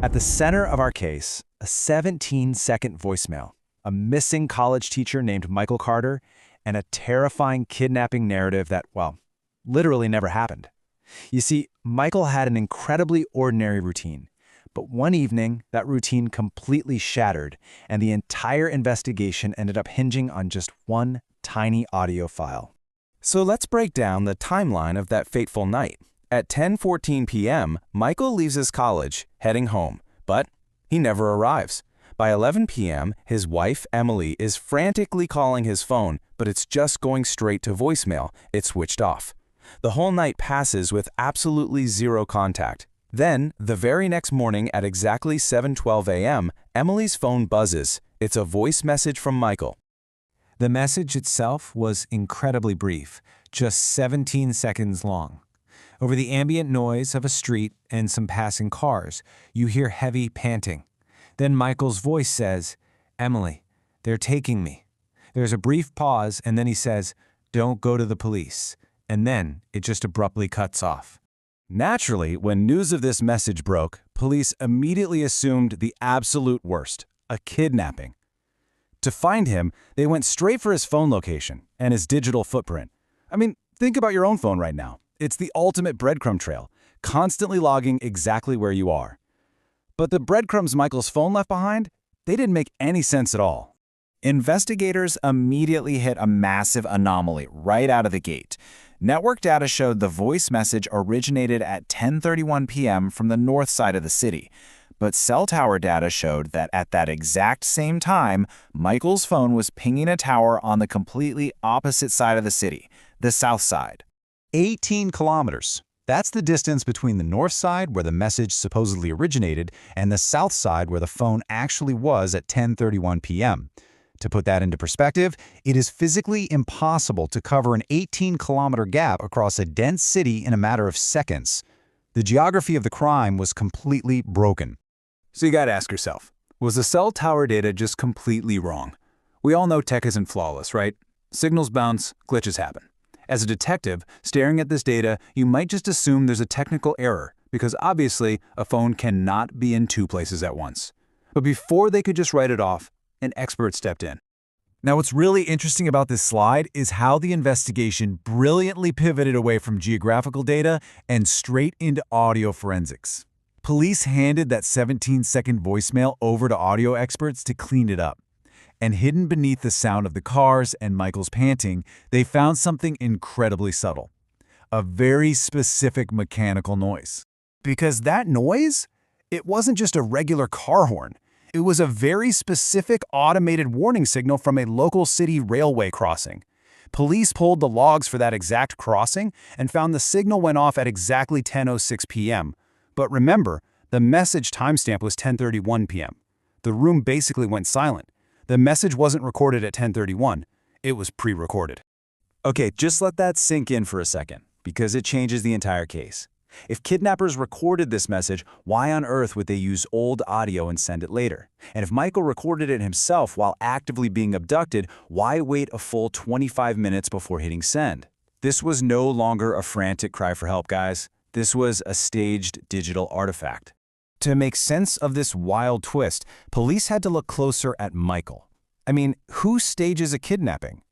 At the center of our case, a 17-second voicemail, a missing college teacher named Michael Carter, and a terrifying kidnapping narrative that, well, literally never happened. You see, Michael had an incredibly ordinary routine, but one evening, that routine completely shattered, and the entire investigation ended up hinging on just one tiny audio file. So let's break down the timeline of that fateful night. At 10:14 p.m., Michael leaves his college, heading home, but he never arrives. By 11 p.m., his wife, Emily, is frantically calling his phone, but it's just going straight to voicemail. It's switched off. The whole night passes with absolutely zero contact. Then, the very next morning at exactly 7:12 a.m., Emily's phone buzzes. It's a voice message from Michael. The message itself was incredibly brief, just 17 seconds long. Over the ambient noise of a street and some passing cars, you hear heavy panting. Then Michael's voice says, "Emily, they're taking me." There's a brief pause, and then he says, "Don't go to the police." And then it just abruptly cuts off. Naturally, when news of this message broke, police immediately assumed the absolute worst, a kidnapping. To find him, they went straight for his phone location and his digital footprint. I mean, think about your own phone right now. It's the ultimate breadcrumb trail, constantly logging exactly where you are. But the breadcrumbs Michael's phone left behind, they didn't make any sense at all. Investigators immediately hit a massive anomaly right out of the gate. Network data showed the voice message originated at 10:31 p.m. from the north side of the city. But cell tower data showed that at that exact same time, Michael's phone was pinging a tower on the completely opposite side of the city, the south side. 18 kilometers. That's the distance between the north side, where the message supposedly originated, and the south side, where the phone actually was at 10:31 p.m. To put that into perspective, it is physically impossible to cover an 18-kilometer gap across a dense city in a matter of seconds. The geography of the crime was completely broken. So you gotta ask yourself, was the cell tower data just completely wrong? We all know tech isn't flawless, right? Signals bounce, glitches happen. As a detective, staring at this data, you might just assume there's a technical error, because obviously a phone cannot be in two places at once. But before they could just write it off, an expert stepped in. Now, what's really interesting about this slide is how the investigation brilliantly pivoted away from geographical data and straight into audio forensics. Police handed that 17-second voicemail over to audio experts to clean it up. And hidden beneath the sound of the cars and Michael's panting, they found something incredibly subtle. A very specific mechanical noise. Because that noise, it wasn't just a regular car horn. It was a very specific automated warning signal from a local city railway crossing. Police pulled the logs for that exact crossing and found the signal went off at exactly 10:06 p.m. But remember, the message timestamp was 10:31 p.m. The room basically went silent. The message wasn't recorded at 10:31. It was pre-recorded. Okay, just let that sink in for a second, because it changes the entire case. If kidnappers recorded this message, why on earth would they use old audio and send it later? And if Michael recorded it himself while actively being abducted, why wait a full 25 minutes before hitting send? This was no longer a frantic cry for help, guys. This was a staged digital artifact. To make sense of this wild twist, police had to look closer at Michael. I mean, who stages a kidnapping?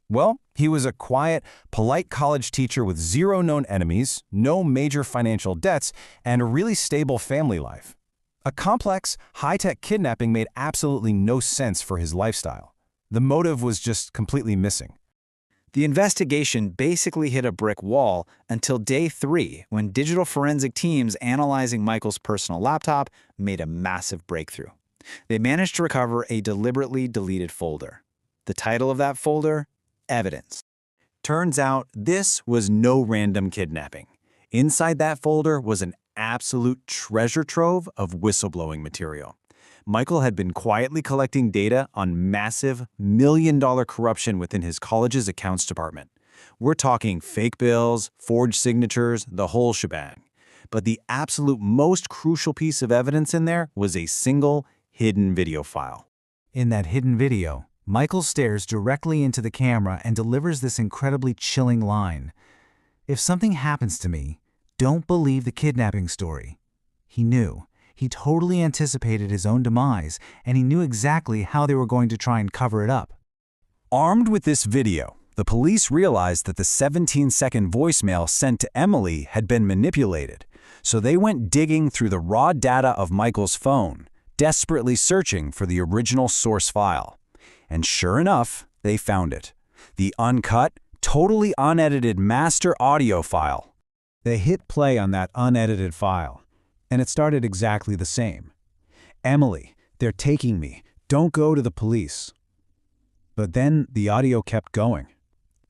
Well, he was a quiet, polite college teacher with zero known enemies, no major financial debts, and a really stable family life. A complex, high-tech kidnapping made absolutely no sense for his lifestyle. The motive was just completely missing. The investigation basically hit a brick wall until day 3, when digital forensic teams analyzing Michael's personal laptop made a massive breakthrough. They managed to recover a deliberately deleted folder. The title of that folder? Evidence. Turns out this was no random kidnapping. Inside that folder was an absolute treasure trove of whistleblowing material. Michael had been quietly collecting data on massive, million-dollar corruption within his college's accounts department. We're talking fake bills, forged signatures, the whole shebang. But the absolute most crucial piece of evidence in there was a single, hidden video file. In that hidden video, Michael stares directly into the camera and delivers this incredibly chilling line. "If something happens to me, don't believe the kidnapping story." He knew. He totally anticipated his own demise, and he knew exactly how they were going to try and cover it up. Armed with this video, the police realized that the 17-second voicemail sent to Emily had been manipulated, so they went digging through the raw data of Michael's phone, desperately searching for the original source file. And sure enough, they found it. The uncut, totally unedited master audio file. They hit play on that unedited file, and it started exactly the same. "Emily, they're taking me. Don't go to the police." But then the audio kept going.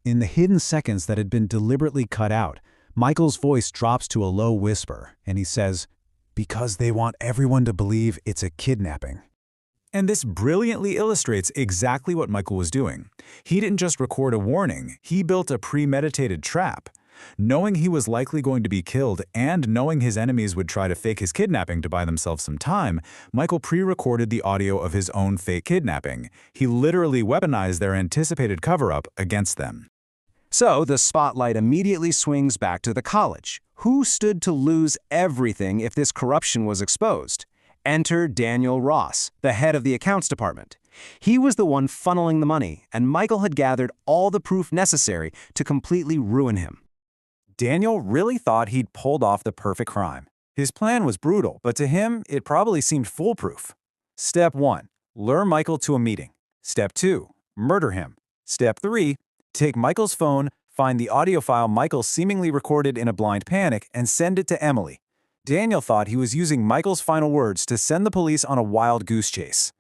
In the hidden seconds that had been deliberately cut out, Michael's voice drops to a low whisper, and he says, "Because they want everyone to believe it's a kidnapping." And this brilliantly illustrates exactly what Michael was doing. He didn't just record a warning, he built a premeditated trap. Knowing he was likely going to be killed and knowing his enemies would try to fake his kidnapping to buy themselves some time, Michael pre-recorded the audio of his own fake kidnapping. He literally weaponized their anticipated cover-up against them. So the spotlight immediately swings back to the college. Who stood to lose everything if this corruption was exposed? Enter Daniel Ross, the head of the accounts department. He was the one funneling the money, and Michael had gathered all the proof necessary to completely ruin him. Daniel really thought he'd pulled off the perfect crime. His plan was brutal, but to him, it probably seemed foolproof. Step 1. Lure Michael to a meeting. Step 2. Murder him. Step 3. Take Michael's phone, find the audio file Michael seemingly recorded in a blind panic, and send it to Emily. Daniel thought he was using Michael's final words to send the police on a wild goose chase.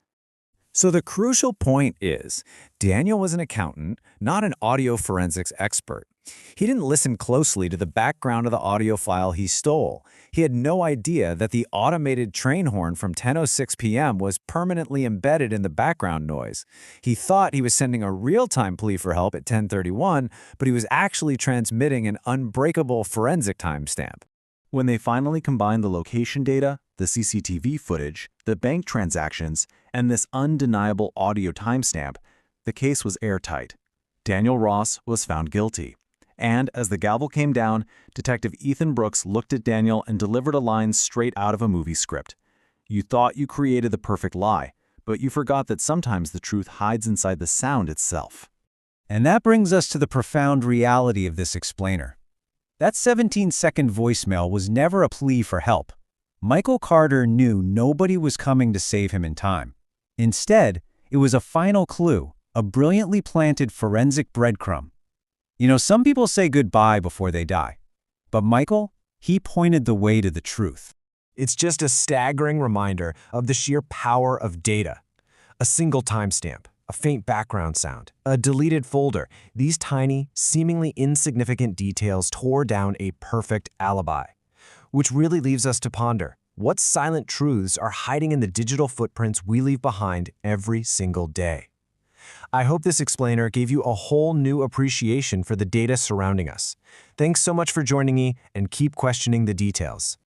So the crucial point is, Daniel was an accountant, not an audio forensics expert. He didn't listen closely to the background of the audio file he stole. He had no idea that the automated train horn from 10:06 p.m. was permanently embedded in the background noise. He thought he was sending a real-time plea for help at 10:31, but he was actually transmitting an unbreakable forensic timestamp. When they finally combined the location data, the CCTV footage, the bank transactions, and this undeniable audio timestamp, the case was airtight. Daniel Ross was found guilty. And as the gavel came down, Detective Ethan Brooks looked at Daniel and delivered a line straight out of a movie script. "You thought you created the perfect lie, but you forgot that sometimes the truth hides inside the sound itself." And that brings us to the profound reality of this explainer. That 17-second voicemail was never a plea for help. Michael Carter knew nobody was coming to save him in time. Instead, it was a final clue, a brilliantly planted forensic breadcrumb. You know, some people say goodbye before they die. But Michael, he pointed the way to the truth. It's just a staggering reminder of the sheer power of data. A single timestamp, a faint background sound, a deleted folder. These tiny, seemingly insignificant details tore down a perfect alibi. Which really leaves us to ponder, what silent truths are hiding in the digital footprints we leave behind every single day? I hope this explainer gave you a whole new appreciation for the data surrounding us. Thanks so much for joining me, and keep questioning the details.